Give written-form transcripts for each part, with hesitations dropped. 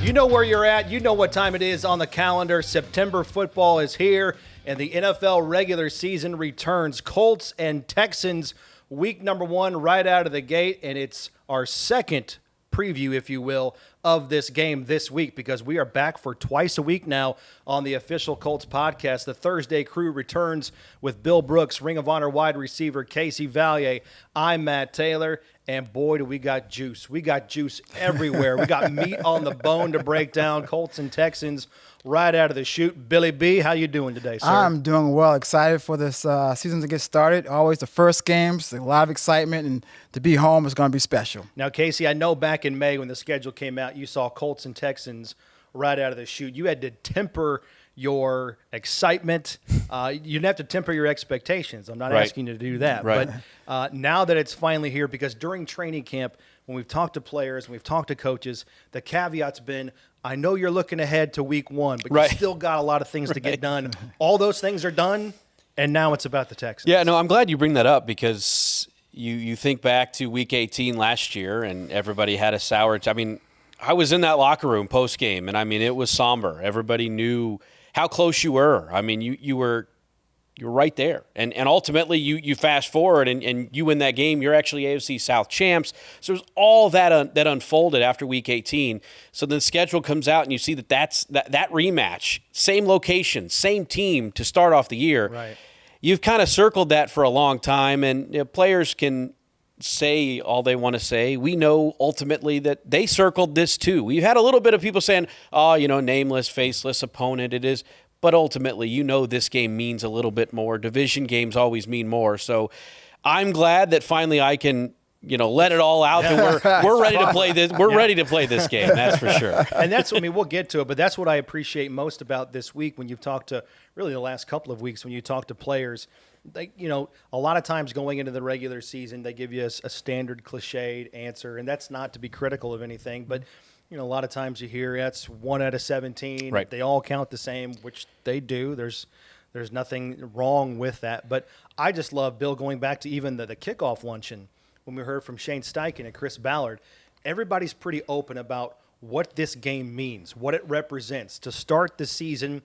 You know where you're at. You know what time it is on the calendar. September football is here, and the NFL regular season returns. Colts and Texans, week number 1 right out of the gate, and it's our second preview, if you will, of this game this week because we are back for twice a week now on the official Colts podcast. The Thursday crew returns with Bill Brooks, Ring of Honor wide receiver Casey Vallier. I'm Matt Taylor, and boy, do we got juice. We got juice everywhere. We got meat on the bone to break down. Colts and Texans right out of the chute. Billy B, how you doing today, sir? I'm doing well. Excited for this season to get started. Always the first games, a lot of excitement, and to be home is going to be special. Now, Casey, I know back in May when the schedule came out, you saw Colts and Texans right out of the chute. You had to temper your excitement. You didn't have to temper your expectations. I'm not asking you to do that. Right. But now that it's finally here, because during training camp, when we've talked to players, we've talked to coaches, the caveat's been, I know you're looking ahead to week 1, but you still got a lot of things to get done. All those things are done, and now it's about the Texans. Yeah, no, I'm glad you bring that up because you think back to week 18 last year, and everybody had a sour I mean, I was in that locker room post-game, and, I mean, it was somber. Everybody knew how close you were. I mean, you were right there. And ultimately, you fast forward, and you win that game. You're actually AFC South champs. So there's all that that unfolded after Week 18. So then the schedule comes out, and you see that rematch, same location, same team to start off the year. Right. You've kind of circled that for a long time, and players can say all they want to say. We know ultimately that they circled this too. We've had a little bit of people saying, nameless, faceless opponent it is. But ultimately, this game means a little bit more. Division games always mean more. So I'm glad that finally I can, let it all out. That we're ready to play this. We're ready to play this game. That's for sure. And that's, we'll get to it. But that's what I appreciate most about this week when you've talked to, really the last couple of weeks, when you talk to players. A lot of times going into the regular season, they give you a standard cliched answer. And that's not to be critical of anything. But a lot of times you hear that's 1 out of 17. Right. They all count the same, which they do. There's nothing wrong with that. But I just love, Bill, going back to even the kickoff luncheon when we heard from Shane Steichen and Chris Ballard. Everybody's pretty open about what this game means, what it represents to start the season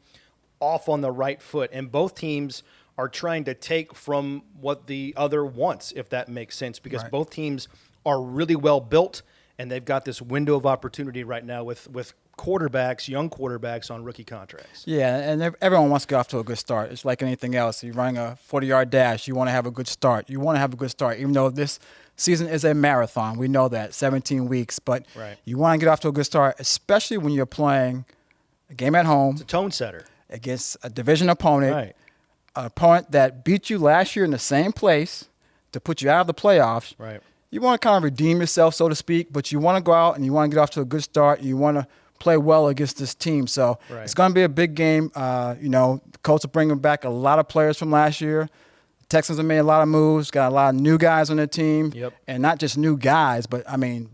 off on the right foot. And both teams are trying to take from what the other wants, if that makes sense, because both teams are really well built. And they've got this window of opportunity right now with quarterbacks, young quarterbacks on rookie contracts. Yeah, and everyone wants to get off to a good start. It's like anything else. You're running a 40-yard dash. You want to have a good start. Even though this season is a marathon. We know that, 17 weeks. But you want to get off to a good start, especially when you're playing a game at home. It's a tone setter. Against a division opponent. Right. An opponent that beat you last year in the same place to put you out of the playoffs. Right. You want to kind of redeem yourself, so to speak, but you want to go out and you want to get off to a good start. You want to play well against this team. So it's going to be a big game. The Colts are bringing back a lot of players from last year. The Texans have made a lot of moves, got a lot of new guys on their team. Yep. And not just new guys, but,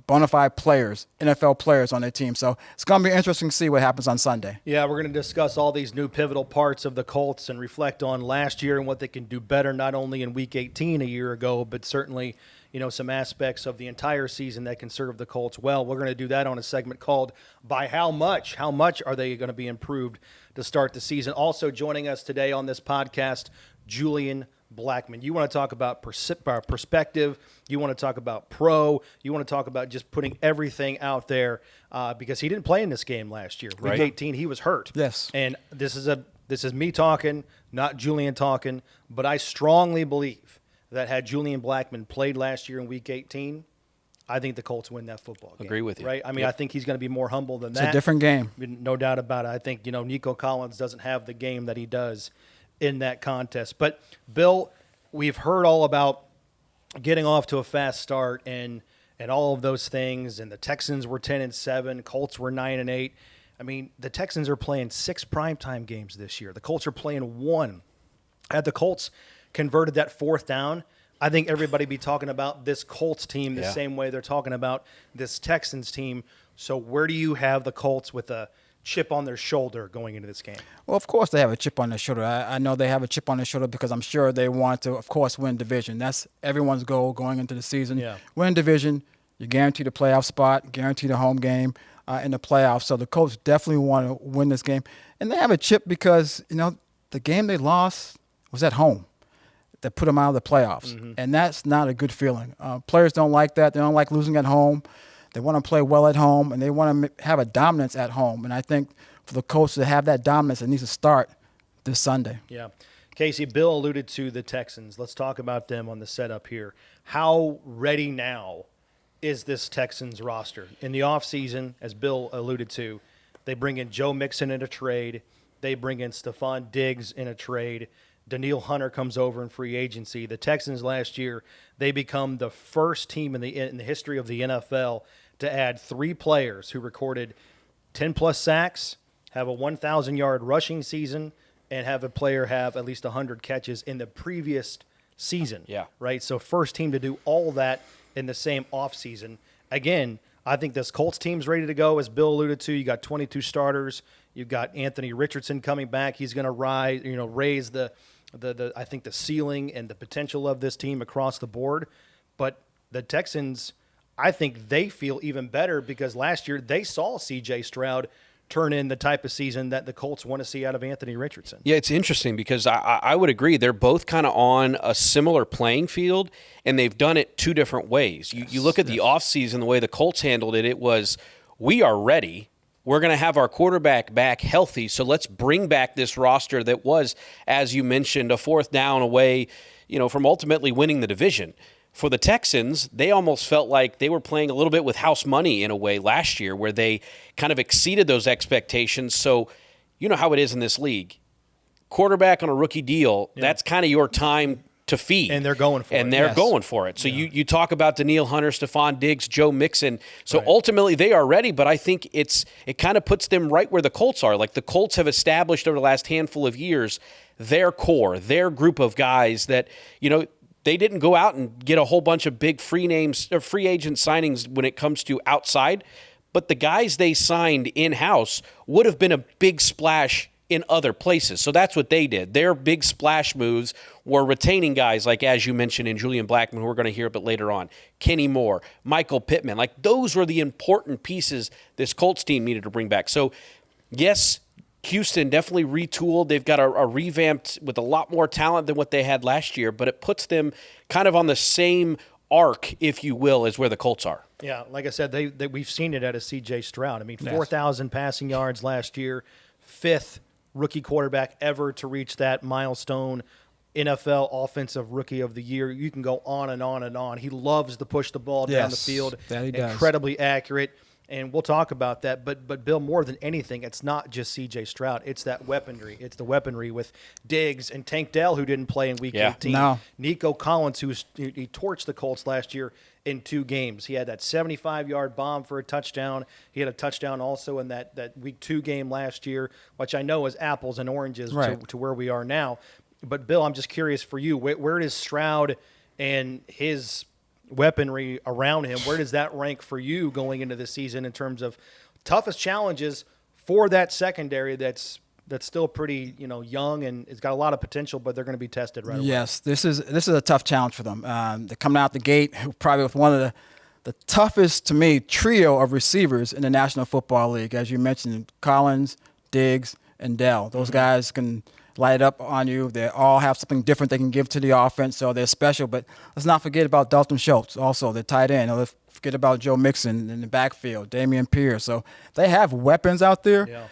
bona fide players, NFL players on their team. So it's going to be interesting to see what happens on Sunday. Yeah, we're going to discuss all these new pivotal parts of the Colts and reflect on last year and what they can do better, not only in Week 18 a year ago, but certainly – some aspects of the entire season that can serve the Colts well. We're going to do that on a segment called By How Much? How much are they going to be improved to start the season? Also joining us today on this podcast, Julian Blackman. You want to talk about perspective. You want to talk about you want to talk about just putting everything out there because he didn't play in this game last year. Week 18, he was hurt. Yes. And this is me talking, not Julian talking, but I strongly believe that had Julian Blackman played last year in Week 18, I think the Colts win that football game. Agree with you. Right? I think he's going to be more humble than that. It's a different game. No doubt about it. I think, Nico Collins doesn't have the game that he does in that contest. But, Bill, we've heard all about getting off to a fast start and all of those things, and the Texans were 10-7, Colts were 9-8. The Texans are playing 6 primetime games this year. The Colts are playing 1. Had the Colts converted that 4th down, I think everybody be talking about this Colts team the same way they're talking about this Texans team. So where do you have the Colts with a chip on their shoulder going into this game? Well, of course they have a chip on their shoulder. I know they have a chip on their shoulder because I'm sure they want to, of course, win division. That's everyone's goal going into the season. Yeah. Win division, you guarantee the playoff spot, guarantee the home game. in the playoffs. So the Colts definitely want to win this game. And they have a chip because, the game they lost was at home that put them out of the playoffs. Mm-hmm. And that's not a good feeling. Players don't like that. They don't like losing at home. They want to play well at home, and they want to have a dominance at home. And I think for the Colts to have that dominance, it needs to start this Sunday. Yeah. Casey, Bill alluded to the Texans. Let's talk about them on the setup here. How ready now is this Texans roster? In the offseason, as Bill alluded to, they bring in Joe Mixon in a trade. They bring in Stephon Diggs in a trade. Danielle Hunter comes over in free agency. The Texans last year, they become the first team in the history of the NFL to add 3 players who recorded 10-plus sacks, have a 1,000-yard rushing season, and have a player have at least 100 catches in the previous season. Yeah. Right? So first team to do all that in the same offseason. Again, I think this Colts team's ready to go. As Bill alluded to, you got 22 starters. You've got Anthony Richardson coming back. He's going to raise the I think the ceiling and the potential of this team across the board. But the Texans, I think they feel even better because last year they saw C.J. Stroud turn in the type of season that the Colts want to see out of Anthony Richardson. Yeah, it's interesting because I would agree. They're both kind of on a similar playing field, and they've done it 2 different ways. You look at the offseason, the way the Colts handled it, it was, we are ready. We're going to have our quarterback back healthy, so let's bring back this roster that was, as you mentioned, a 4th down away, from ultimately winning the division. For the Texans, they almost felt like they were playing a little bit with house money in a way last year where they kind of exceeded those expectations. So you know how it is in this league. Quarterback on a rookie deal, that's kind of your time to feed. And they're going for it. And they're going for it. So you talk about Danielle Hunter, Stephon Diggs, Joe Mixon. So ultimately they are ready, but I think it kind of puts them right where the Colts are. Like the Colts have established over the last handful of years their core, their group of guys that, they didn't go out and get a whole bunch of big free agent signings when it comes to outside, but the guys they signed in-house would have been a big splash in other places. So that's what they did. Their big splash moves were retaining guys like, as you mentioned, in Julian Blackman, who we're going to hear a bit later on, Kenny Moore, Michael Pittman. Like those were the important pieces this Colts team needed to bring back. So yes, Houston definitely retooled. They've got a revamped with a lot more talent than what they had last year, but it puts them kind of on the same arc, if you will, as where the Colts are. Yeah, like I said, we've seen it out of C.J. Stroud. I mean, 4,000 passing yards last year, 5th rookie quarterback ever to reach that milestone. NFL Offensive Rookie of the Year. You can go on and on and on. He loves to push the ball down the field. That he does. Incredibly accurate. And we'll talk about that. But Bill, more than anything, it's not just C.J. Stroud. It's that weaponry. It's the weaponry with Diggs and Tank Dell, who didn't play in Week 18. No. Nico Collins, he torched the Colts last year in 2 games. He had that 75-yard bomb for a touchdown. He had a touchdown also in that Week 2 game last year, which I know is apples and oranges to where we are now. But, Bill, I'm just curious for you, where does Stroud and his weaponry around him, where does that rank for you going into this season in terms of toughest challenges for that secondary that's still pretty young and it's got a lot of potential, but they're going to be tested right away? Yes, this is a tough challenge for them. They're coming out the gate probably with one of the toughest, to me, trio of receivers in the National Football League. As you mentioned, Collins, Diggs, and Dell. Those guys can light up on you. They all have something different they can give to the offense, so they're special. But let's not forget about Dalton Schultz, also the tight end. Let's forget about Joe Mixon in the backfield, Damian Pierce. So they have weapons out there. Yeah.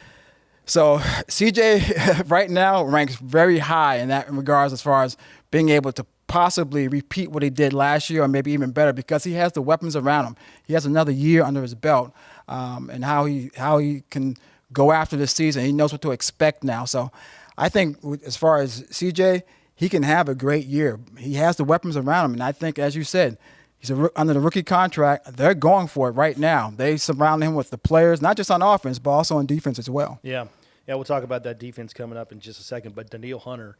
So CJ right now ranks very high in that regards as far as being able to possibly repeat what he did last year or maybe even better because he has the weapons around him. He has another year under his belt and how he can go after this season. He knows what to expect now. So I think as far as CJ, he can have a great year. He has the weapons around him. And I think, as you said, he's under the rookie contract. They're going for it right now. They surround him with the players, not just on offense, but also on defense as well. Yeah, we'll talk about that defense coming up in just a second. But Danielle Hunter,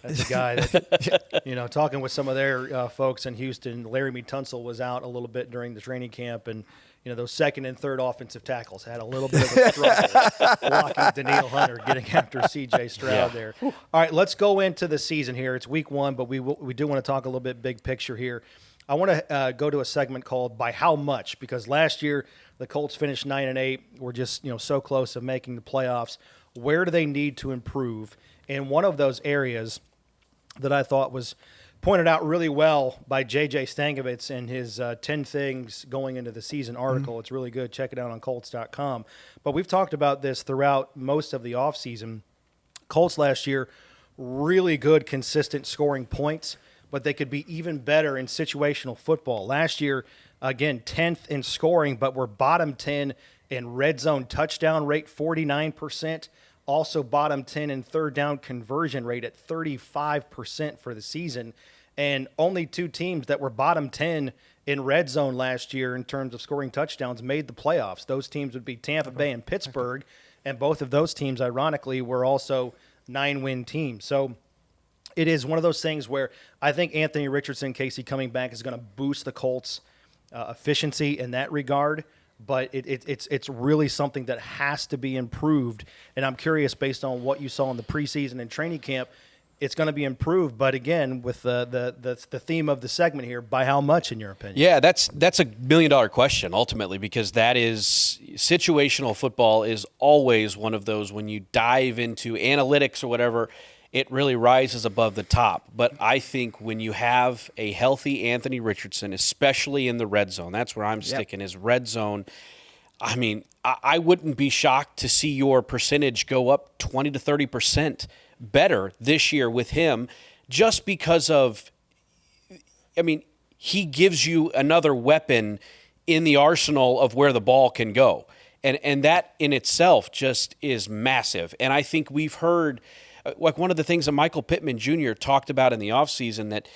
that's a guy that, talking with some of their folks in Houston, Laramie Tunsil was out a little bit during the training camp. And, those second and third offensive tackles had a little bit of a struggle blocking Danielle Hunter, getting after C.J. Stroud there. All right, let's go into the season here. It's Week 1, but we do want to talk a little bit big picture here. I want to go to a segment called By How Much, because last year the Colts finished 9-8. We're just so close of making the playoffs. Where do they need to improve? And one of those areas that I thought was pointed out really well by J.J. Stankovitz in his 10 Things Going Into the Season article. It's really good. Check it out on Colts.com. But we've talked about this throughout most of the offseason. Colts last year, really good, consistent scoring points, but they could be even better in situational football. Last year, again, 10th in scoring, but we're bottom 10 in red zone touchdown rate, 49%. Also bottom 10 in third down conversion rate at 35% for the season. And only two teams that were bottom 10 in red zone last year in terms of scoring touchdowns made the playoffs. Those teams would be Tampa Bay and Pittsburgh, and both of those teams, ironically, were also 9-win teams. So it is one of those things where I think Anthony Richardson, Casey, coming back is going to boost the Colts' efficiency in that regard. But it's really something that has to be improved. And I'm curious, based on what you saw in the preseason and training camp, it's going to be improved. But again, with the theme of the segment here, by how much, in your opinion? Yeah, that's a $1 million question ultimately, because that is situational football is always one of those when you dive into analytics or whatever, it really rises above the top. But I think when you have a healthy Anthony Richardson, especially in the red zone, that's where I'm sticking, is red zone. I mean, I wouldn't be shocked to see your percentage go up 20 to 30% better this year with him, just because of, I mean, he gives you another weapon in the arsenal of where the ball can go. And that in itself just is massive. And I think we've heard, like one of the things that Michael Pittman Jr. talked about in the offseason, that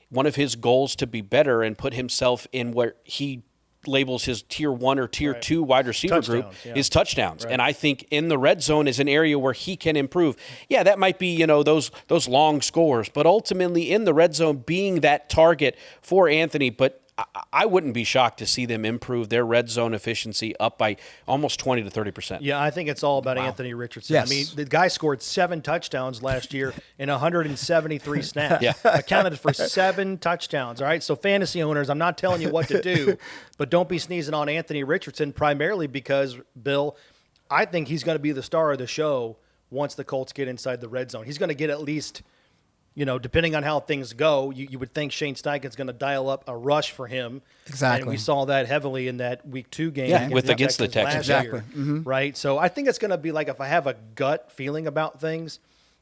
one of his goals to be better and put himself in where he labels his tier 1 or tier 2 wide receiver group is touchdowns. Right. And I think in the red zone is an area where he can improve. Yeah, that might be, those long scores, but ultimately in the red zone being that target for Anthony. But I wouldn't be shocked to see them improve their red zone efficiency up by almost 20 to 30%. Yeah, I think it's all about Anthony Richardson. Yes. I mean, the guy scored 7 touchdowns last year in 173 snaps. Yeah. Accounted for 7 touchdowns, all right? So fantasy owners, I'm not telling you what to do, but don't be sneezing on Anthony Richardson, primarily because, Bill, I think he's going to be the star of the show once the Colts get inside the red zone. He's going to get at least, depending on how things go, you would think Shane Steichen's going to dial up a rush for him. Exactly. And we saw that heavily in that Week 2 game against the Texans last exactly. year, right? So I think it's going to be like, if I have a gut feeling about things,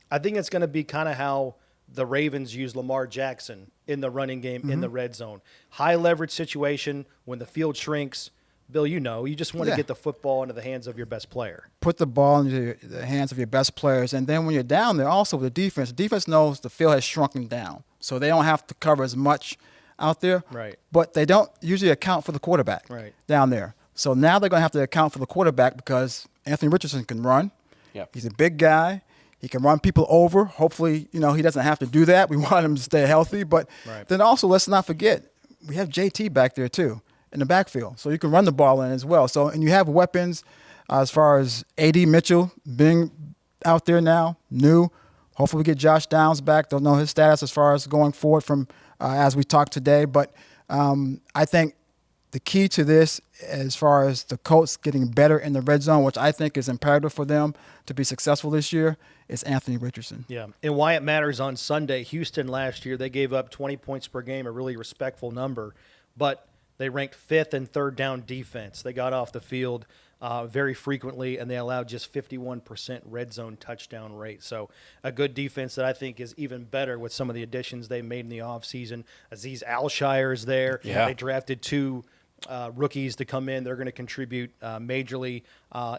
I think it's going to be kind of how the Ravens use Lamar Jackson in the running game in the red zone. High leverage situation when the field shrinks. Bill, you just want to get the football into the hands of your best player. Put the ball into the hands of your best players. And then when you're down there, also with the defense knows the field has shrunken down. So they don't have to cover as much out there. Right. But they don't usually account for the quarterback down there. So now they're going to have to account for the quarterback, because Anthony Richardson can run. Yep. He's a big guy. He can run people over. Hopefully, he doesn't have to do that. We want him to stay healthy. But then also, let's not forget, we have JT back there too, in the backfield. So you can run the ball in as well. So, and you have weapons as far as A.D. Mitchell being out there now, new. Hopefully we get Josh Downs back. Don't know his status as far as going forward from as we talked today. But I think the key to this, as far as the Colts getting better in the red zone, which I think is imperative for them to be successful this year, is Anthony Richardson. Yeah, and why it matters on Sunday, Houston last year, they gave up 20 points per game, a really respectful number. But they ranked 5th in third down defense. They got off the field very frequently, and they allowed just 51% red zone touchdown rate. So a good defense that I think is even better with some of the additions they made in the offseason. Azeez Alshire is there. Yeah. They drafted 2 rookies to come in. They're going to contribute majorly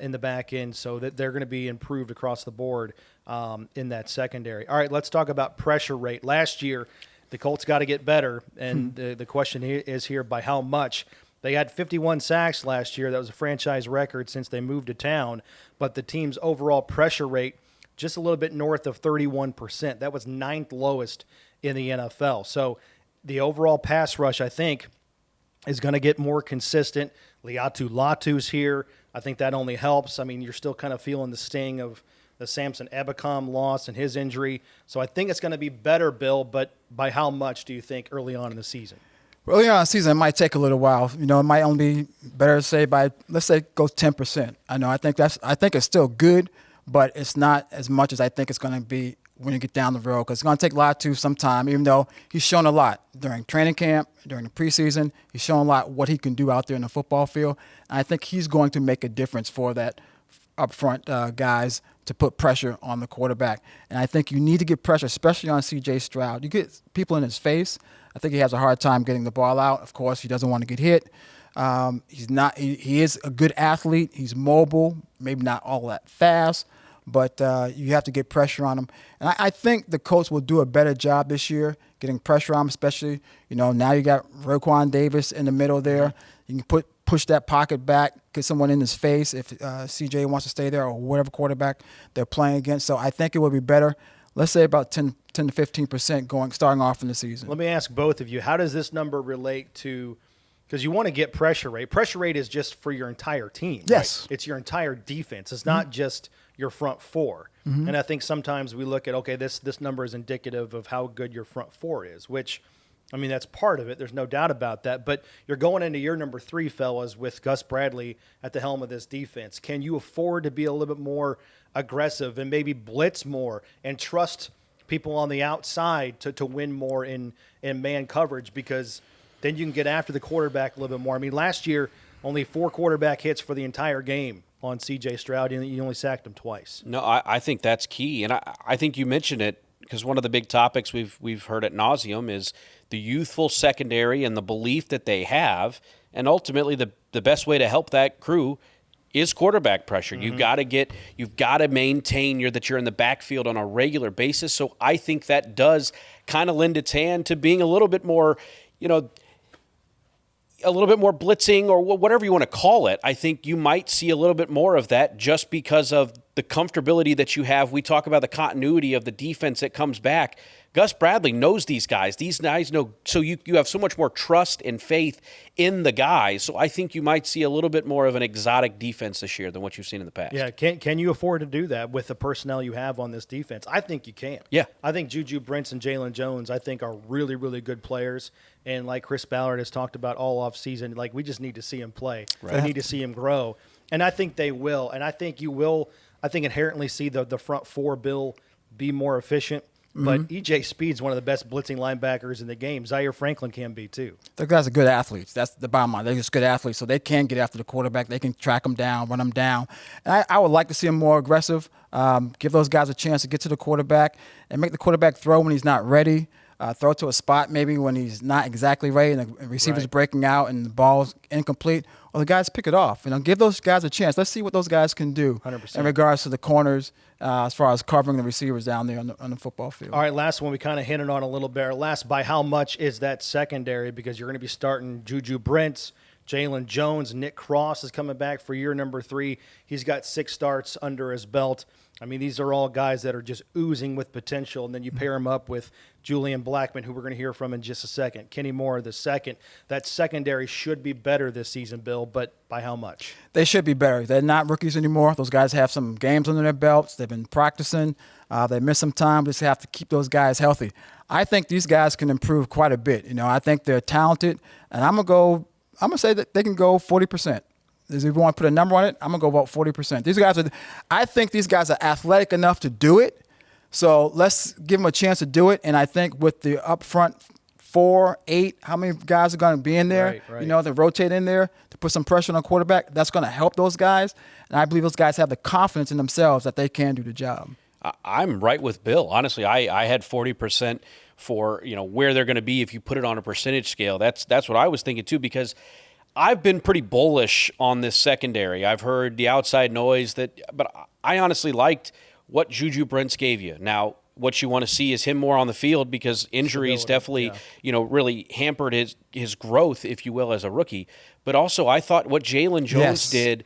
in the back end, so that they're going to be improved across the board in that secondary. All right, let's talk about pressure rate. Last year, the Colts got to get better, and the question is here, by how much? They had 51 sacks last year. That was a franchise record since they moved to town, but the team's overall pressure rate just a little bit north of 31%. That was 9th lowest in the NFL. So the overall pass rush, I think, is going to get more consistent. Liatu Latu's here. I think that only helps. I mean, you're still kind of feeling the sting of the Samson Ebukam loss and his injury. So I think it's going to be better, Bill, but by how much do you think early on in the season? Early on in the season, it might take a little while. It might only be better to say by, let's say, go 10%. I think it's still good, but it's not as much as I think it's going to be when you get down the road, because it's going to take Latu some time, even though he's shown a lot during training camp, during the preseason. He's shown a lot what he can do out there in the football field. And I think he's going to make a difference for that up front guys to put pressure on the quarterback. And I think you need to get pressure, especially on C.J. Stroud. You get people in his face. I think he has a hard time getting the ball out. Of course, he doesn't want to get hit. He is a good athlete. He's mobile, maybe not all that fast, but you have to get pressure on him. And I think the Colts will do a better job this year getting pressure on him, especially, now you got Raekwon Davis in the middle there. You can push that pocket back, get someone in his face if CJ wants to stay there, or whatever quarterback they're playing against. So I think it will be better. Let's say about 10 to 15% starting off in the season. Let me ask both of you, how does this number relate to, because you want to get pressure rate. Pressure rate is just for your entire team. Yes. Right? It's your entire defense. It's not just your front four. Mm-hmm. And I think sometimes we look at, okay, this number is indicative of how good your front four is, which, that's part of it. There's no doubt about that. But you're going into year number 3, fellas, with Gus Bradley at the helm of this defense. Can you afford to be a little bit more aggressive and maybe blitz more and trust people on the outside to win more in man coverage, because then you can get after the quarterback a little bit more? Last year, only 4 quarterback hits for the entire game on C.J. Stroud, and you only sacked him twice. No, I think that's key. And I think you mentioned it, because one of the big topics we've heard at nauseum is the youthful secondary and the belief that they have. And ultimately, the best way to help that crew is quarterback pressure. Mm-hmm. You've got to maintain that you're in the backfield on a regular basis. So I think that does kind of lend its hand to being a little bit more, a little bit more blitzing, or whatever you want to call it. I think you might see a little bit more of that just because of the comfortability that you have. We talk about the continuity of the defense that comes back. Gus Bradley knows these guys. These guys know, so you have so much more trust and faith in the guys. So I think you might see a little bit more of an exotic defense this year than what you've seen in the past. Yeah, can you afford to do that with the personnel you have on this defense? I think you can. Yeah. I think Juju Brents and Jalen Jones, I think, are really, really good players. And like Chris Ballard has talked about all offseason, we just need to see him play. Right. We need to see him grow. And I think they will. And I think you will, inherently see the front four bill be more efficient. But E.J. Speed's one of the best blitzing linebackers in the game. Zaire Franklin can be too. The guys are good athletes. That's the bottom line. They're just good athletes, so they can get after the quarterback. They can track him down, run him down. And I would like to see him more aggressive, give those guys a chance to get to the quarterback and make the quarterback throw when he's not ready, throw to a spot maybe when he's not exactly ready and the receiver's breaking out and the ball's incomplete, or the guys pick it off. Give those guys a chance. Let's see what those guys can do 100%. In regards to the corners, as far as covering the receivers down there on the football field. All right, last one we kind of hinted on a little bit. Last, by how much is that secondary? Because you're going to be starting Juju Brents, Jalen Jones, Nick Cross is coming back for year number 3. He's got 6 starts under his belt. These are all guys that are just oozing with potential, and then you pair them up with Julian Blackman, who we're going to hear from in just a second, Kenny Moore the second. That secondary should be better this season, Bill, but by how much? They should be better. They're not rookies anymore. Those guys have some games under their belts. They've been practicing. They missed some time. Just have to keep those guys healthy. I think these guys can improve quite a bit. I think they're talented, and I'm going to say that they can go 40%. If you want to put a number on it, I'm going to go about 40%. I think these guys are athletic enough to do it. So let's give them a chance to do it. And I think with the upfront 4, 8, how many guys are going to be in there, right. To rotate in there, to put some pressure on the quarterback, that's going to help those guys. And I believe those guys have the confidence in themselves that they can do the job. I'm right with Bill. Honestly, I had 40% for, where they're going to be if you put it on a percentage scale. That's what I was thinking too, because I've been pretty bullish on this secondary. I've heard the outside noise but I honestly liked what Juju Brents gave you. Now, what you want to see is him more on the field, because injuries definitely, really hampered his growth, if you will, as a rookie. But also, I thought what Jalen Jones did,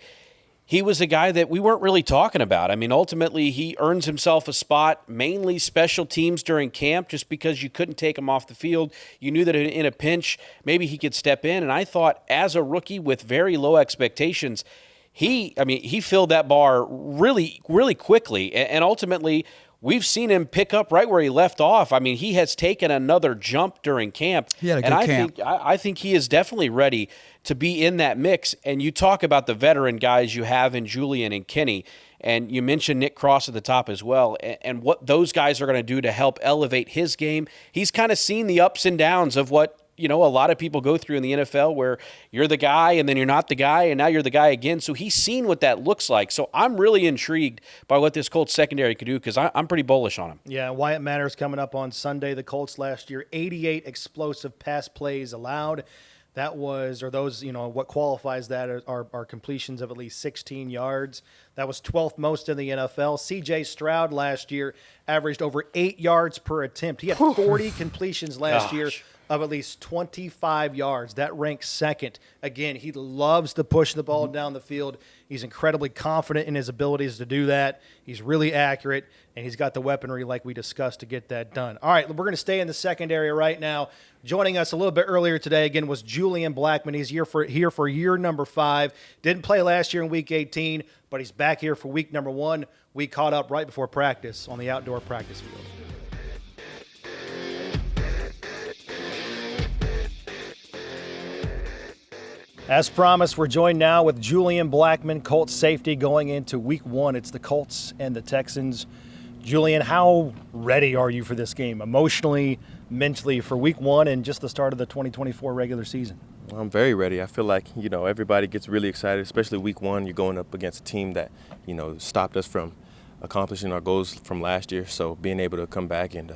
he was a guy that we weren't really talking about. Ultimately, he earns himself a spot, mainly special teams during camp, just because you couldn't take him off the field. You knew that in a pinch, maybe he could step in. And I thought, as a rookie with very low expectations, he filled that bar really, really quickly. And ultimately, we've seen him pick up right where he left off. I mean, he has taken another jump during camp. He had a good camp. I think he is definitely ready to be in that mix. And you talk about the veteran guys you have in Julian and Kenny, and you mentioned Nick Cross at the top as well, and what those guys are going to do to help elevate his game. He's kind of seen the ups and downs of what a lot of people go through in the NFL, where you're the guy and then you're not the guy and now you're the guy again. So he's seen what that looks like. So I'm really intrigued by what this Colts secondary could do, because I'm pretty bullish on him. Yeah, Wyatt Matters coming up on Sunday. The Colts last year, 88 explosive pass plays allowed. That was, or those, what qualifies that are completions of at least 16 yards. That was 12th most in the NFL. C.J. Stroud last year averaged over 8 yards per attempt. He had 40 completions last year of at least 25 yards. That ranks second. Again, he loves to push the ball down the field. He's incredibly confident in his abilities to do that. He's really accurate, and he's got the weaponry like we discussed to get that done. All right, we're going to stay in the secondary right now. Joining us a little bit earlier today, again, was Julian Blackman. He's here for year number 5. Didn't play last year in Week 18, but he's back here for week number 1. We caught up right before practice on the outdoor practice field. As promised, we're joined now with Julian Blackman, Colts safety, going into Week 1. It's the Colts and the Texans. Julian, how ready are you for this game, emotionally, mentally, for Week 1 and just the start of the 2024 regular season? Well, I'm very ready. I feel like, everybody gets really excited, especially Week 1. You're going up against a team that, stopped us from accomplishing our goals from last year. So being able to come back and,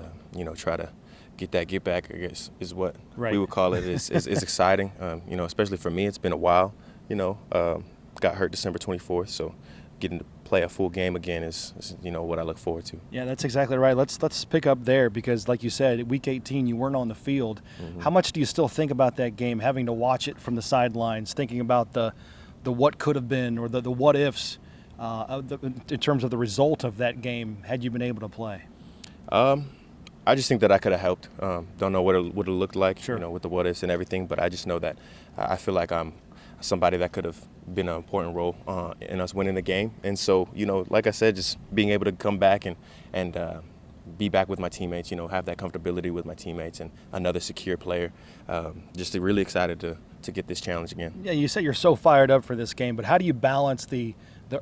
try to get back, I guess, is what we would call it, is exciting. Especially for me, it's been a while. Got hurt December 24th, so getting to play a full game again is what I look forward to. Yeah, that's exactly right. Let's pick up there, because like you said, Week 18 you weren't on the field. Mm-hmm. How much do you still think about that game, having to watch it from the sidelines, thinking about the what could have been, or the what ifs in terms of the result of that game had you been able to play? I just think that I could have helped. Don't know what it would have looked like, sure, with the what ifs and everything, but I just know that I feel like I'm somebody that could have been an important role in us winning the game. And so, like I said, just being able to come back and be back with my teammates, have that comfortability with my teammates and another secure player. Just really excited to get this challenge again. Yeah, you said you're so fired up for this game, but how do you balance the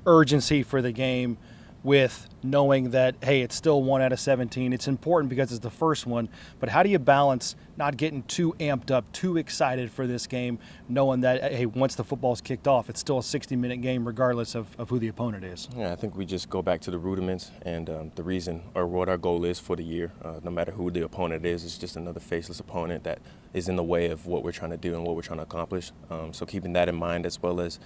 urgency for the game with knowing that, hey, it's still 1 out of 17. It's important because it's the first one, but how do you balance not getting too amped up, too excited for this game, knowing that, hey, once the football's kicked off, it's still a 60-minute game regardless of who the opponent is? Yeah, I think we just go back to the rudiments and the reason or what our goal is for the year. No matter who the opponent is, it's just another faceless opponent that is in the way of what we're trying to do and what we're trying to accomplish. So keeping that in mind, as well as,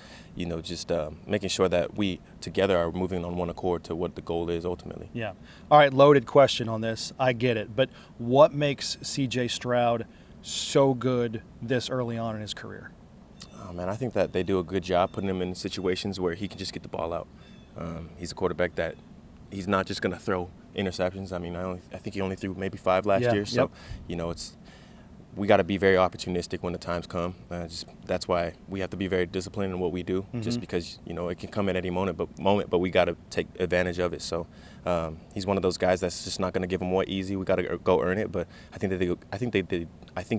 just making sure that we together are moving on one accord to what the goal is ultimately. Yeah. All right, loaded question on this. I get it. But what makes C.J. Stroud so good this early on in his career? Oh, man, I think that they do a good job putting him in situations where he can just get the ball out. He's a quarterback that he's not just going to throw interceptions. I mean, I think he only threw maybe 5 last year. So, we got to be very opportunistic when the times come. That's why we have to be very disciplined in what we do, just because, it can come at any moment, but we got to take advantage of it. So he's one of those guys that's just not going to give him more easy. We got to go earn it, but I think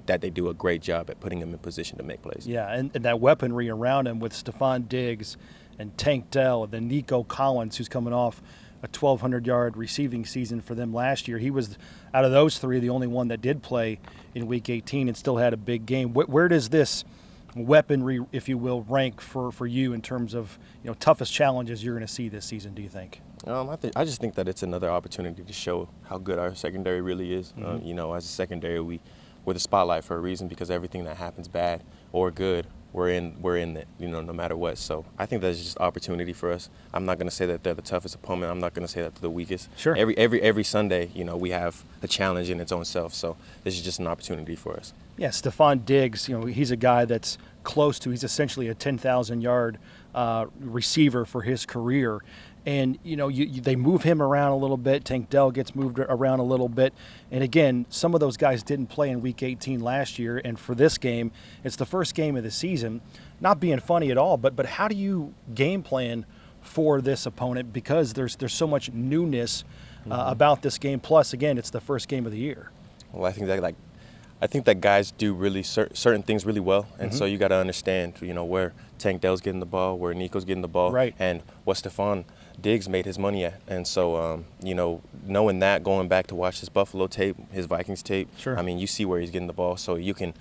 that they do a great job at putting him in position to make plays. Yeah, and that weaponry around him with Stephon Diggs and Tank Dell, and then Nico Collins, who's coming off a 1,200-yard receiving season for them last year. He was, out of those three, the only one that did play in Week 18 and still had a big game. Where does this weaponry, if you will, rank for you in terms of toughest challenges you're going to see this season, do you think? I just think that it's another opportunity to show how good our secondary really is. As a secondary, we're the spotlight for a reason, because everything that happens bad or good, we're in it, no matter what. So I think that's just opportunity for us. I'm not going to say that they're the toughest opponent. I'm not going to say that they're the weakest. Sure. Every Sunday, we have a challenge in its own self. So this is just an opportunity for us. Yeah, Stephon Diggs, he's a guy that's close to, he's essentially a 10,000-yard receiver for his career. And, they move him around a little bit. Tank Dell gets moved around a little bit. And, again, some of those guys didn't play in Week 18 last year. And for this game, it's the first game of the season. Not being funny at all, but how do you game plan for this opponent? Because there's so much newness about this game. Plus, again, it's the first game of the year. Well, I think that guys do really certain things really well, and so you got to understand, where Tank Dell's getting the ball, where Nico's getting the ball, right, and what Stephon Diggs made his money at. And so, knowing that, going back to watch his Buffalo tape, his Vikings tape, sure. I mean, you see where he's getting the ball, so you can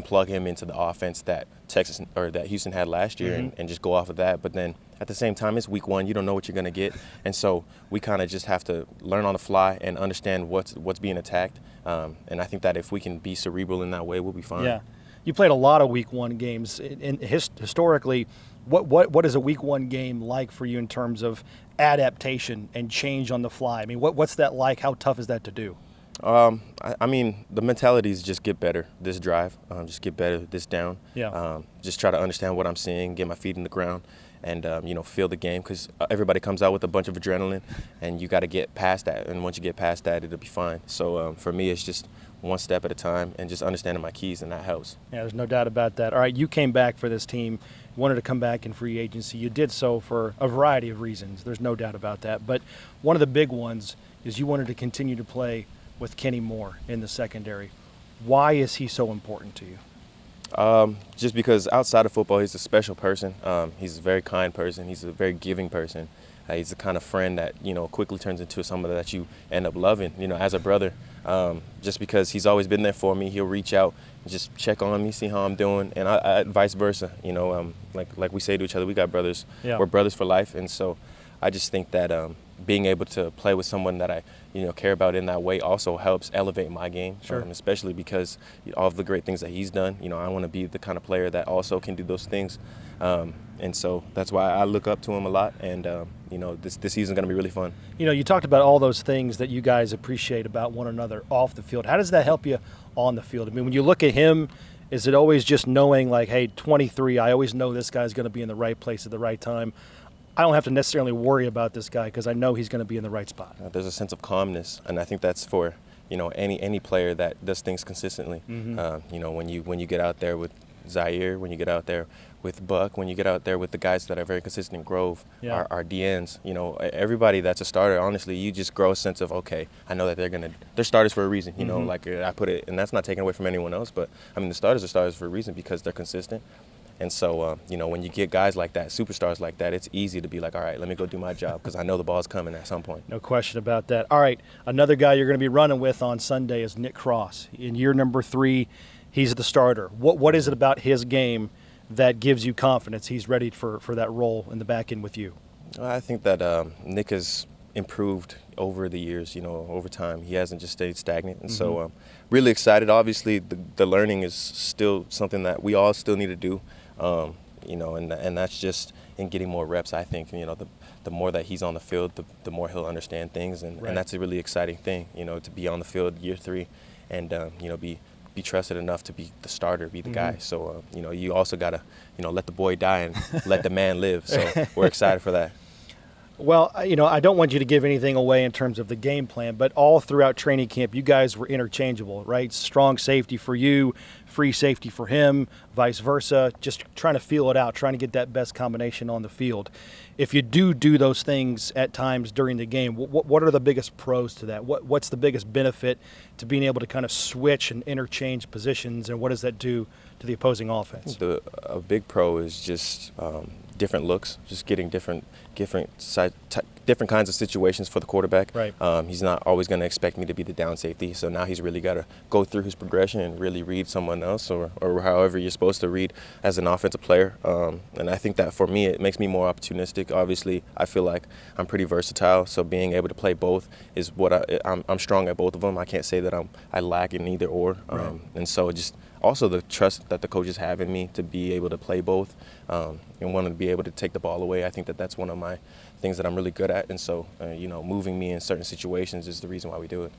plug him into the offense that Texas or that Houston had last year, and just go off of that. But then at the same time, it's week 1. You don't know what you're going to get. And so we kind of just have to learn on the fly and understand what's being attacked. And I think that if we can be cerebral in that way, we'll be fine. Yeah. You played a lot of week 1 games. Historically, what is a week 1 game like for you in terms of adaptation and change on the fly? I mean, what's that like? How tough is that to do? I mean, the mentality is just get better this drive, just get better this down. Yeah. Just try to understand what I'm seeing, get my feet in the ground, and feel the game, because everybody comes out with a bunch of adrenaline, and you got to get past that. And once you get past that, it'll be fine. So for me, it's just one step at a time and just understanding my keys, and that helps. Yeah, there's no doubt about that. All right, you came back for this team, wanted to come back in free agency. You did so for a variety of reasons. There's no doubt about that. But one of the big ones is you wanted to continue to play with Kenny Moore in the secondary. Why is he so important to you? Just because outside of football, he's a special person. He's a very kind person. He's a very giving person. He's the kind of friend that, quickly turns into someone that you end up loving, as a brother. Just because he's always been there for me. He'll reach out and just check on me, see how I'm doing, and I vice versa. Like we say to each other, we got brothers. Yeah. We're brothers for life. And so I just think that being able to play with someone that I, care about in that way also helps elevate my game. Sure. Especially because all of the great things that he's done, I want to be the kind of player that also can do those things. And so that's why I look up to him a lot. And, this season's going to be really fun. You talked about all those things that you guys appreciate about one another off the field. How does that help you on the field? I mean, when you look at him, is it always just knowing, like, hey, 23, I always know this guy's going to be in the right place at the right time? I don't have to necessarily worry about this guy because I know he's going to be in the right spot. There's a sense of calmness, and I think that's for any player that does things consistently. When you get out there with Zaire, when you get out there with Buck, when you get out there with the guys that are very consistent in Grove, yeah, our DNs, everybody that's a starter, honestly, you just grow a sense of, okay, I know that they're starters for a reason, like I put it, and that's not taken away from anyone else, but I mean, the starters are starters for a reason because they're consistent. And so, when you get guys like that, superstars like that, it's easy to be like, all right, let me go do my job because I know the ball's coming at some point. No question about that. All right, another guy you're going to be running with on Sunday is Nick Cross. In year number 3, he's the starter. What is it about his game that gives you confidence he's ready for that role in the back end with you? I think that Nick has improved over the years, over time. He hasn't just stayed stagnant. And so really excited. Obviously, the learning is still something that we all still need to do. And that's just in getting more reps. I think, the more that he's on the field, the more he'll understand things. And that's a really exciting thing, to be on the field year 3 and, be trusted enough to be the starter, be the guy. So, you also got to, let the boy die and let the man live. So we're excited for that. Well, I don't want you to give anything away in terms of the game plan, but all throughout training camp, you guys were interchangeable, right? Strong safety for you, free safety for him, vice versa, just trying to feel it out, trying to get that best combination on the field. If you do those things at times during the game, what are the biggest pros to that? What's the biggest benefit to being able to kind of switch and interchange positions, and what does that do to the opposing offense? A big pro is just different looks, just getting different kinds of situations for the quarterback. Right. He's not always going to expect me to be the down safety, so now he's really got to go through his progression and really read someone else or however you're supposed to read as an offensive player. And I think that for me, it makes me more opportunistic. Obviously, I feel like I'm pretty versatile, so being able to play both is what I'm strong at both of them. I can't say that I lack in either or. Right. And so just also the trust that the coaches have in me to be able to play both and wanting to be able to take the ball away. I think that's one of my things that I'm really good at. And so, moving me in certain situations is the reason why we do it.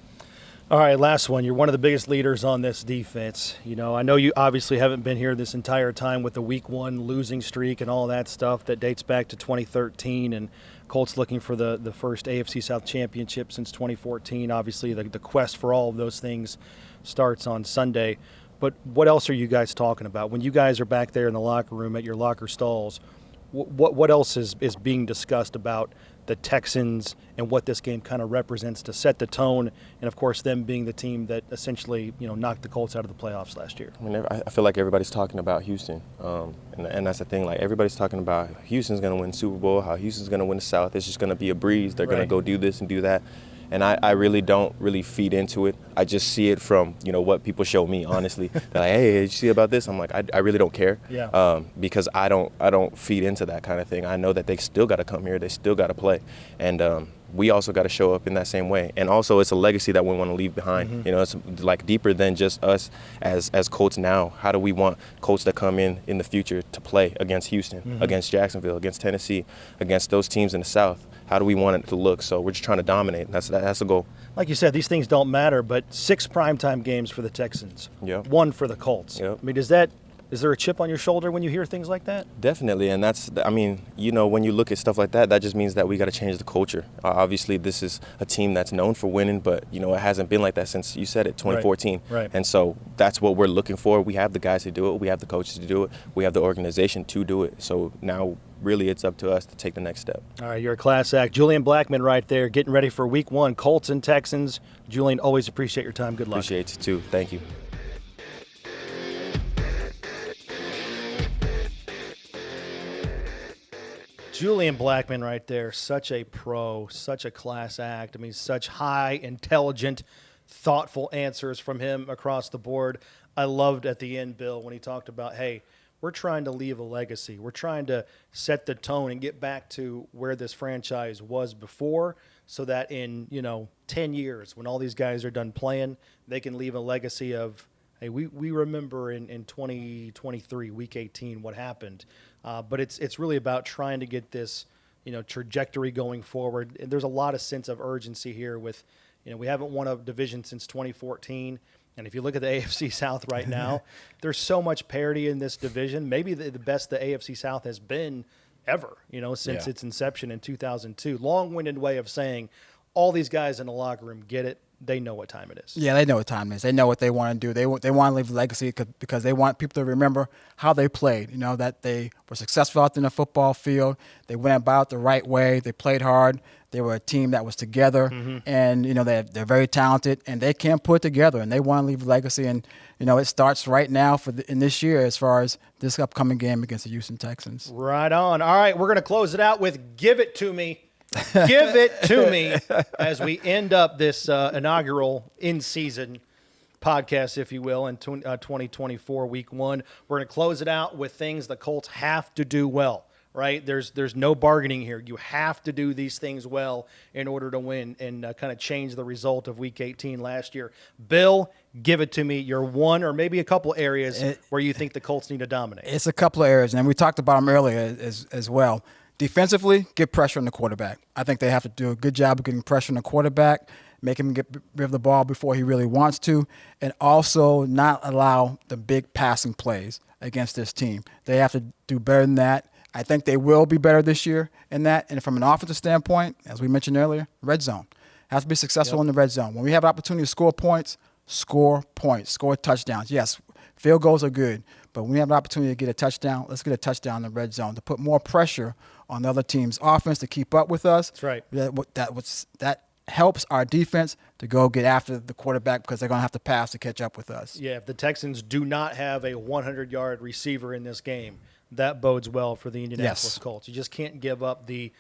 All right, last one. You're one of the biggest leaders on this defense. I know you obviously haven't been here this entire time with the week 1 losing streak and all that stuff that dates back to 2013 and Colts looking for the first AFC South championship since 2014. Obviously, the quest for all of those things starts on Sunday. But what else are you guys talking about? When you guys are back there in the locker room at your locker stalls, what else is being discussed about the Texans and what this game kind of represents to set the tone, and of course them being the team that essentially knocked the Colts out of the playoffs last year? I mean, I feel like everybody's talking about Houston, and that's the thing. Like, everybody's talking about Houston's going to win Super Bowl, how Houston's going to win the South. It's just going to be a breeze. They're going to go do this and do that. And I really don't really feed into it. I just see it from, what people show me, honestly. They're like, hey, did you see about this? I'm like, I really don't care. Yeah. Because I don't feed into that kind of thing. I know that they still got to come here. They still got to play. And we also got to show up in that same way. And also, it's a legacy that we want to leave behind. Mm-hmm. It's like deeper than just us as Colts now. How do we want Colts to come in the future to play against Houston, mm-hmm. against Jacksonville, against Tennessee, against those teams in the South? How do we want it to look? So we're just trying to dominate. That's the goal. Like you said, these things don't matter, but 6 primetime games for the Texans, Yep. 1 for the Colts. Yep. I mean, is there a chip on your shoulder when you hear things like that? Definitely, and when you look at stuff like that, that just means that we got to change the culture. Obviously, this is a team that's known for winning, but it hasn't been like that since, you said it, 2014. Right. And so that's what we're looking for. We have the guys to do it. We have the coaches to do it. We have the organization to do it. So now, really, it's up to us to take the next step. All right, you're a class act. Julian Blackman right there, getting ready for Week 1, Colts and Texans. Julian, always appreciate your time. Good luck. Appreciate you, too. Thank you. Julian Blackman right there, such a pro, such a class act. I mean, such high, intelligent, thoughtful answers from him across the board. I loved at the end, Bill, when he talked about, hey, we're trying to leave a legacy. We're trying to set the tone and get back to where this franchise was before so that in, 10 years, when all these guys are done playing, they can leave a legacy of, hey, we remember in 2023, Week 18, what happened. But it's really about trying to get this, trajectory going forward. And there's a lot of sense of urgency here with, we haven't won a division since 2014. And if you look at the AFC South right now, there's so much parity in this division. Maybe the best the AFC South has been ever, since its inception in 2002. Long-winded way of saying all these guys in the locker room get it. They know what time it is. Yeah, they know what time it is. They know what they want to do. They want to leave a legacy because they want people to remember how they played, that they were successful out in the football field. They went about it the right way. They played hard. They were a team that was together, and, they're very talented, and they can put it together, and they want to leave a legacy. And, it starts right now in this year as far as this upcoming game against the Houston Texans. Right on. All right, we're going to close it out with Give It To Me. Give it to me as we end up this inaugural in-season podcast, if you will, in 2024 Week 1. We're going to close it out with things the Colts have to do well, right? There's no bargaining here. You have to do these things well in order to win and kind of change the result of Week 18 last year. Bill, give it to me. Your one or maybe a couple areas where you think the Colts need to dominate. It's a couple of areas, and we talked about them earlier as well. Defensively, get pressure on the quarterback. I think they have to do a good job of getting pressure on the quarterback, make him get rid of the ball before he really wants to, and also not allow the big passing plays against this team. They have to do better than that. I think they will be better this year in that. And from an offensive standpoint, as we mentioned earlier, red zone. Has to be successful in the red zone. When we have an opportunity to score points, score touchdowns. Yes, field goals are good, but when we have an opportunity to get a touchdown, let's get a touchdown in the red zone to put more pressure on the other team's offense to keep up with us. That's right. That helps our defense to go get after the quarterback because they're going to have to pass to catch up with us. Yeah, if the Texans do not have a 100-yard receiver in this game, that bodes well for the Indianapolis Colts. You just can't give up the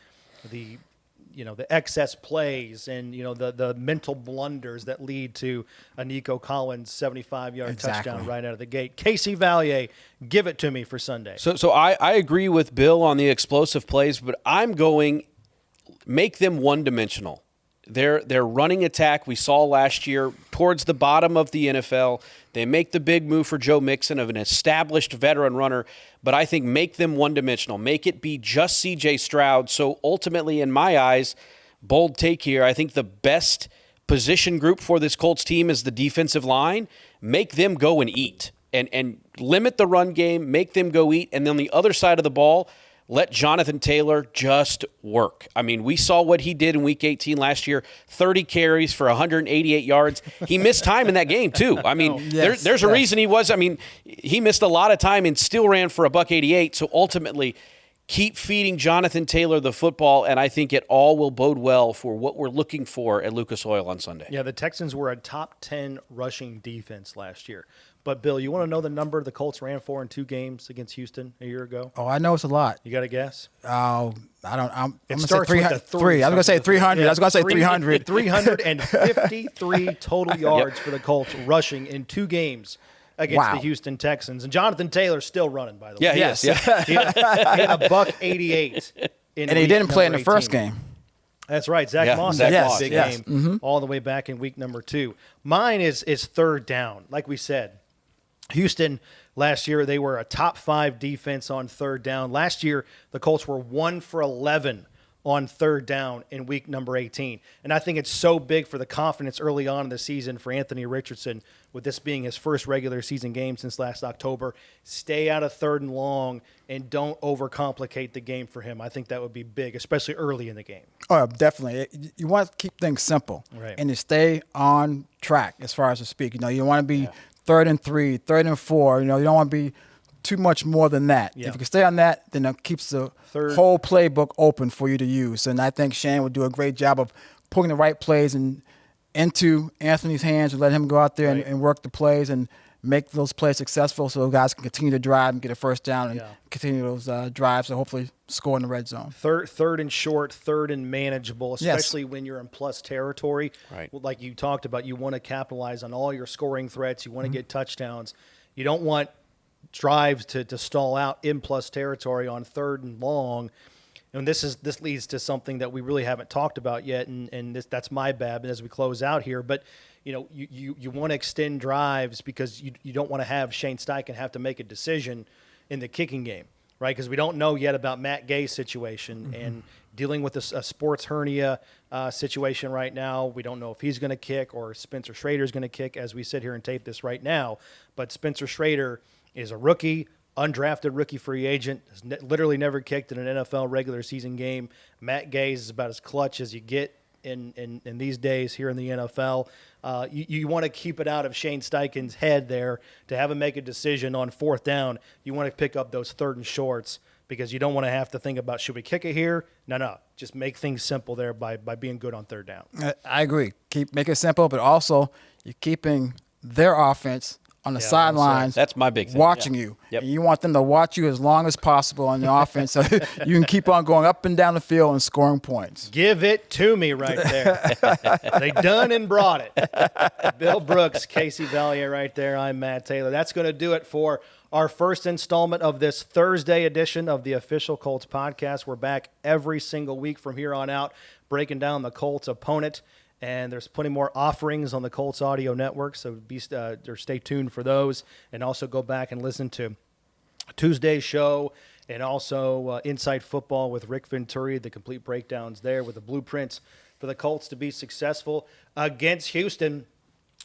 excess plays and the mental blunders that lead to a Nico Collins 75-yard touchdown right out of the gate. Casey Vallier, give it to me for Sunday. So I agree with Bill on the explosive plays, but I'm going make them one-dimensional. Their running attack we saw last year towards the bottom of the NFL. They make the big move for Joe Mixon of an established veteran runner, but I think make them one-dimensional. Make it be just C.J. Stroud. So ultimately, in my eyes, bold take here, I think the best position group for this Colts team is the defensive line. Make them go and eat and limit the run game, make them go eat, and then on the other side of the ball, let Jonathan Taylor just work. I mean, we saw what he did in Week 18 last year, 30 carries for 188 yards. He missed time in that game, too. I mean, there's a reason he missed a lot of time and still ran for $188. So ultimately, Keep feeding Jonathan Taylor the football, and I think it all will bode well for what we're looking for at Lucas Oil on Sunday. Yeah, the Texans were a top 10 rushing defense last year. But, Bill, you want to know the number the Colts ran for in 2 games against Houston a year ago? Oh, I know it's a lot. You got a guess? I don't. I'm It going to say starts with 300. the three. 3. I was going to say 300. I was going to say 300. 353 total yards for the Colts rushing in 2 games against the Houston Texans. And Jonathan Taylor's still running, by the way. Yeah, Yes. he is. Yeah. He had a $188 in And he week didn't play in number the first 18. game. That's right. Zach Yeah, Moss Zach had Moss, a big yes. game all the way back in week number 2. Mine is third down. Like we said, Houston last year, they were a top 5 defense on third down. Last year, the Colts were 1 for 11 on third down in week number 18. And I think it's so big for the confidence early on in the season for Anthony Richardson, with this being his first regular season game since last October. Stay out of third and long and don't overcomplicate the game for him. I think that would be big, especially early in the game. Oh, definitely. You want to keep things simple and to stay on track as far as to speak. You want to be 3rd and 3, 3rd and 4. You don't want to be too much more than that. Yeah. If you can stay on that, then it keeps the whole playbook open for you to use. And I think Shane would do a great job of putting the right plays into Anthony's hands and let him go out there and work the plays and make those plays successful so guys can continue to drive and get a first down and continue those drives and hopefully score in the red zone. Third and short, third and manageable, especially when you're in plus territory. Right. Like you talked about, you want to capitalize on all your scoring threats. You want to get touchdowns. You don't want drives to stall out in plus territory on third and long. And this leads to something that we really haven't talked about yet, and that's my bad as we close out here. But you want to extend drives because you don't want to have Shane Steichen have to make a decision in the kicking game, right? Because we don't know yet about Matt Gay's situation and dealing with a sports hernia situation right now. We don't know if he's going to kick or Spencer Schrader's going to kick as we sit here and tape this right now. But Spencer Schrader is a rookie, undrafted rookie free agent, has literally never kicked in an NFL regular season game. Matt Gay is about as clutch as you get in these days here in the NFL. You want to keep it out of Shane Steichen's head there to have him make a decision on 4th down. You want to pick up those 3rd and shorts because you don't want to have to think about, should we kick it here? No. Just make things simple there by being good on 3rd down. I agree. Make it simple, but also you're keeping their offense on the sidelines. That's my big thing. Watching you. Yep. And you want them to watch you as long as possible on the offense so you can keep on going up and down the field and scoring points. Give it to me right there. They done and brought it. Bill Brooks, Casey Vallier right there. I'm Matt Taylor. That's going to do it for our first installment of this Thursday edition of the Official Colts Podcast. We're back every single week from here on out, breaking down the Colts opponent. And there's plenty more offerings on the Colts Audio Network, so stay tuned for those. And also go back and listen to Tuesday's show and also Inside Football with Rick Venturi, the complete breakdowns there with the blueprints for the Colts to be successful against Houston.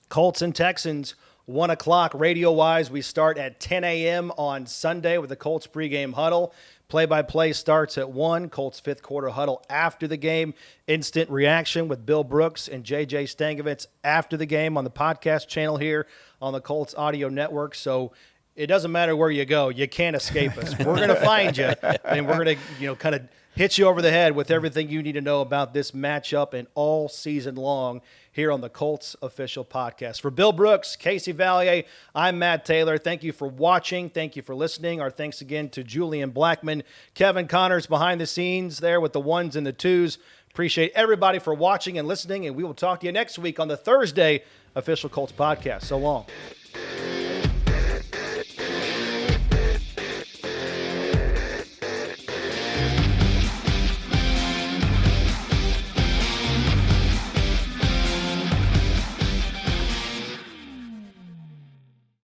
Colts and Texans, 1 o'clock radio-wise. We start at 10 a.m. on Sunday with the Colts pregame huddle. Play-by-play starts at 1. Colts 5th quarter huddle after the game. Instant reaction with Bill Brooks and J.J. Stankovitz after the game on the podcast channel here on the Colts Audio Network. So it doesn't matter where you go. You can't escape us. We're going to find you, and we're going to kind of hit you over the head with everything you need to know about this matchup and all season long here on the Colts Official Podcast. For Bill Brooks, Casey Vallier, I'm Matt Taylor. Thank you for watching. Thank you for listening. Our thanks again to Julian Blackman, Kevin Connors behind the scenes there with the 1s and the 2s. Appreciate everybody for watching and listening, and we will talk to you next week on the Thursday Official Colts Podcast. So long.